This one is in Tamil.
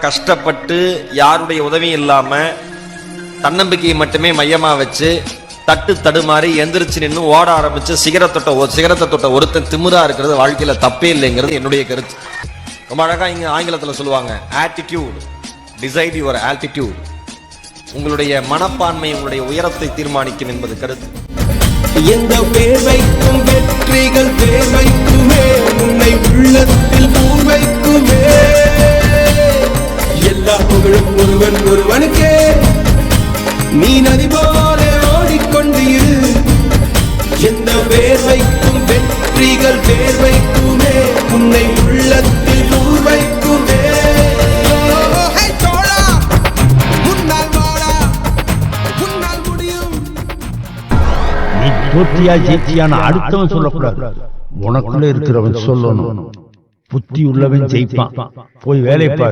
கஷ்டப்பட்டு யாருடைய உதவியும் இல்லாம தன்னம்பிக்கையை மட்டுமே மையமா வச்சு தட்டு தடுமாறி எந்திரிச்சு நின்று ஓட ஆரம்பிச்சு சிகரத்தை தொட்ட ஒருத்தன் திமிரா இருக்கிறது வாழ்க்கையில தப்பே இல்லைங்கிறது என்னுடைய கருத்து. ரொம்ப அழகா இங்க ஆங்கிலத்துல சொல்லுவாங்க, ஆட்டிடியூட் டிசைட் யுவர் ஆல்டிடியூட். உங்களுடைய மனப்பான்மை உங்களுடைய உயரத்தை தீர்மானிக்கும் என்பது கருத்து. எந்த வேர்வைக்கும் வெற்றிகள் வேர்வைக்குமே, உன்னை உள்ளத்தில் பூர்வைக்குமே. எல்லா புகழும் ஒருவனுக்கே, நீ நதி போல ஓடிக்கொண்டு இரு. எந்த வேர்வைக்கும் வெற்றிகள் வேர்வைக்குமே, உன்னை உள்ளத்தில் பூர்வைக்குமே. தோற்றியா ஜெயிச்சியான அடுத்தவன் சொல்லக்கூடாது, உனக்குள்ள இருக்கிறவன் சொல்லணும். புத்தி உள்ளவன் ஜெயிப்பான். போய் வேலை பார்.